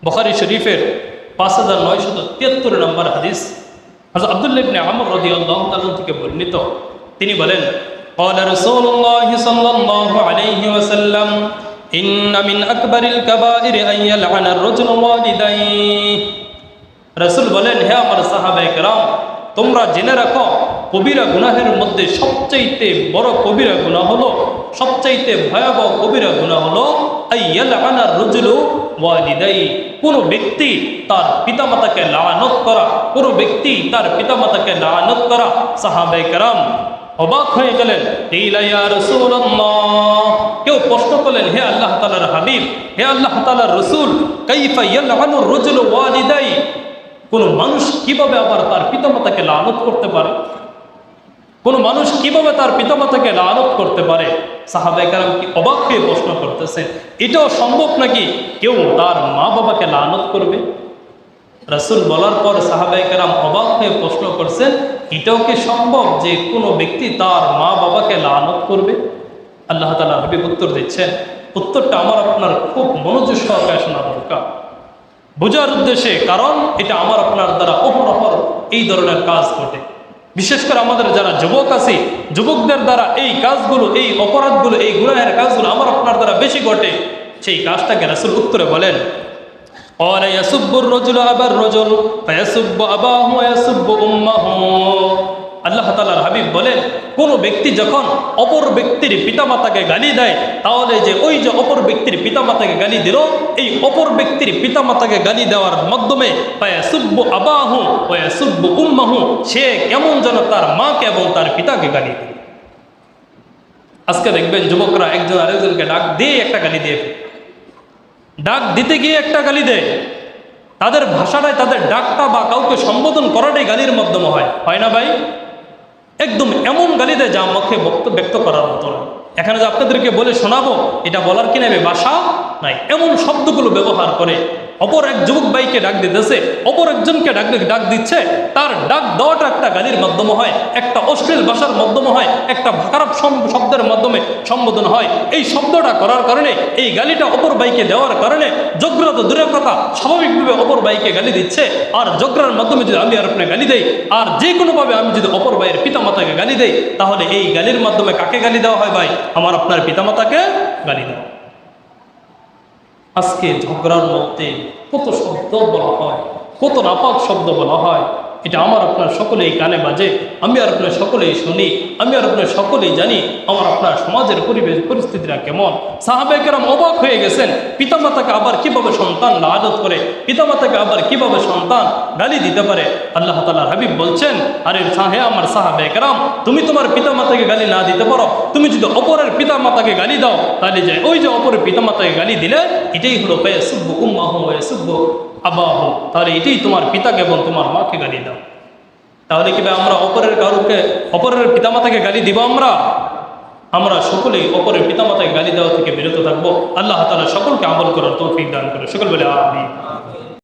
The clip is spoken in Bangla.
বুখারী শরীফের 5973 নম্বর হাদিস হযরত আব্দুল্লাহ ইবনে আমর রাদিয়াল্লাহু তাআলা থেকে বর্ণিত। তিনি বলেন, قال رسول الله صلى الله عليه وسلم إن من أكبر الكبائر أن يلعن الرجل والديه। রাসূল বলেন, হে আমার সাহাবায়ে কেরাম, তোমরা জেনে রাখো কবিরা গুনাহের মধ্যে সবচাইতে বড় কবিরা গুনাহ হলো, সবচাইতে ভয়াবহ কবিরা গুনাহ হলো আইয়ালআনা আর-রাজুলু ওয়ালিদাই, কোন ব্যক্তি তার পিতামাতাকে লানত করা, কোন ব্যক্তি তার পিতামাতাকে লানত করা। সাহাবায়ে কেরাম অবাক হয়ে গেলেন। কিলা ইয়া রাসূলুল্লাহ, কেউ প্রশ্ন করলেন, হে আল্লাহ তাআলার হাবিব, হে আল্লাহ তাআলার রাসূল, কাইফা ইয়ালআনু আর-রাজুলু ওয়ালিদাই, কোন মানুষ কিভাবে আবার তার পিতামাতাকে লানত করতে পারে? কোন মানুষ কিভাবে তার পিতামাতাকে লানত করতে পারে? সাহাবায়ে কেরাম কি অবাক হয়ে প্রশ্ন করতেছে, এটাও সম্ভব নাকি কেউ তার মা বাবাকে লানত করবে? রাসূল বলার পর সাহাবায়ে কেরাম অবাক হয়ে প্রশ্ন করছেন, এটাও কি সম্ভব যে কোনো ব্যক্তি তার মা বাবাকে লানত করবে? আল্লাহ তাআলা হাবিব উত্তর দিচ্ছেন, উত্তরটা আমার আপনার খুব মনোযোগ সহকারে শোনা দরকার, বোঝার উদ্দেশ্যে, কারণ এটা আমার আপনার দ্বারা অহরহ এই ধরনের কাজ ঘটে। বিশেষ করে আমাদের যারা যুবক আছে, যুবকদের দ্বারা এই কাজগুলো, এই অপরাধগুলো, এই গুনাহের কাজগুলো আমার আপনার দ্বারা বেশি ঘটে। সেই কাজটাকে রাসূল উত্তরে বলেন, قال يسب الرجل أبا الرجل فيسب أباه ويسب أمه। আল্লাহ তাআলার হাবিব বলেন, কোন ব্যক্তি যখন অপর ব্যক্তির পিতামাতাকে গালি দেয়, তাহলে যে ওই যে অপর ব্যক্তির পিতামাতাকে গালি দিল, এই অপর ব্যক্তির পিতামাতাকে গালি দেওয়ার মাধ্যমে ফায়াসুব্বু আবাহু ওয়া ইয়াসুব্বু উম্মাহু, সে কেমন যেন তার মাকে এবং তার পিতাকে গালি দেয়। আজকে দেখবেন যুবকরা একজন আরেকজনকে ডাক দিয়ে একটা গালি দিয়ে, ডাক দিতে গিয়ে একটা গালি দেয়, তাদের ভাষাটাই, তাদের ডাকটা বা কাউকে সম্বোধন করাটাই গালির মাধ্যমে হয় না ভাই? একদম এমন গালি দেয় যা মুখে ব্যক্ত করার মতো না। এখানে যে আপনাদেরকে বলে শোনাবো, এটা বলার কি নেবে ভাষা নাই, এমন শব্দগুলো ব্যবহার করে। অপর এক যুবক ভাইকে ডাক দিতেছে, অপর একজনকে ডাক দিচ্ছে, তার ডাক দেওয়াটা একটা গালির মাধ্যমে হয়, একটা অশ্লীল ভাষার মাধ্যমে হয়, একটা খারাপ শব্দের মাধ্যমে সম্বোধন হয়। এই শব্দটা করার কারণে, এই গালিটা অপর ভাইকে দেওয়ার কারণে যোগ্যরা তো দূরের কথা, স্বাভাবিকভাবে অপর ভাইকে গালি দিচ্ছে। আর যোগ্যরার মাধ্যমে যদি আমি আর আপনি গালি দেই, আর যে কোনোভাবে আমি যদি অপর ভাইয়ের পিতামাতাকে গালি দেই, তাহলে এই গালির মাধ্যমে কাকে গালি দেওয়া হয় ভাই? আমার আপনার পিতামাতাকে গালি দেওয়া। আজকে ঝগড়ার মধ্যে কত শব্দ বলা হয়, কত নাপাক শব্দ বলা হয়, এটা আমার আপনার সকলেই কানে বাজে, আমি আর আপনার সকলেই শুনি, আমি আর আপনার সকলেই জানি আমার আপনার সমাজের পরিস্থিতিটা কেমন। সাহাবায়ে কেরাম অবাক হয়ে গেছেন, পিতামাতাকে আবার কিভাবে সন্তান লানত করে, পিতামাতাকে আবার কিভাবে সন্তান গালি দিতে পারে। আল্লাহ তাআলার হাবিব বলছেন, আরে হে আমার সাহাবায়ে কেরাম, তুমি তোমার পিতামাতাকে গালি না দিতে পারো, তুমি যদি অপরের পিতামাতাকে গালি দাও, তাহলে যে ওই যে অপরের পিতামাতাকে গালি দিলে, এটাই হলো ফায়াসুব্বু উম্মাহু ওয়া ইয়াসুব্বু আবাহু, তাহলে এটাই তোমার পিতাকে এবং তোমার মাকে গালি দাও। তাহলে কি আমরা অপরের পিতামাতাকে গালি দিব? আমরা সকলেই অপরের পিতামাতাকে গালি দেওয়া থেকে বিরত থাকবো। আল্লাহ তাআলা সকলকে আমল করার তৌফিক দান করে। সকল বলে আমিন।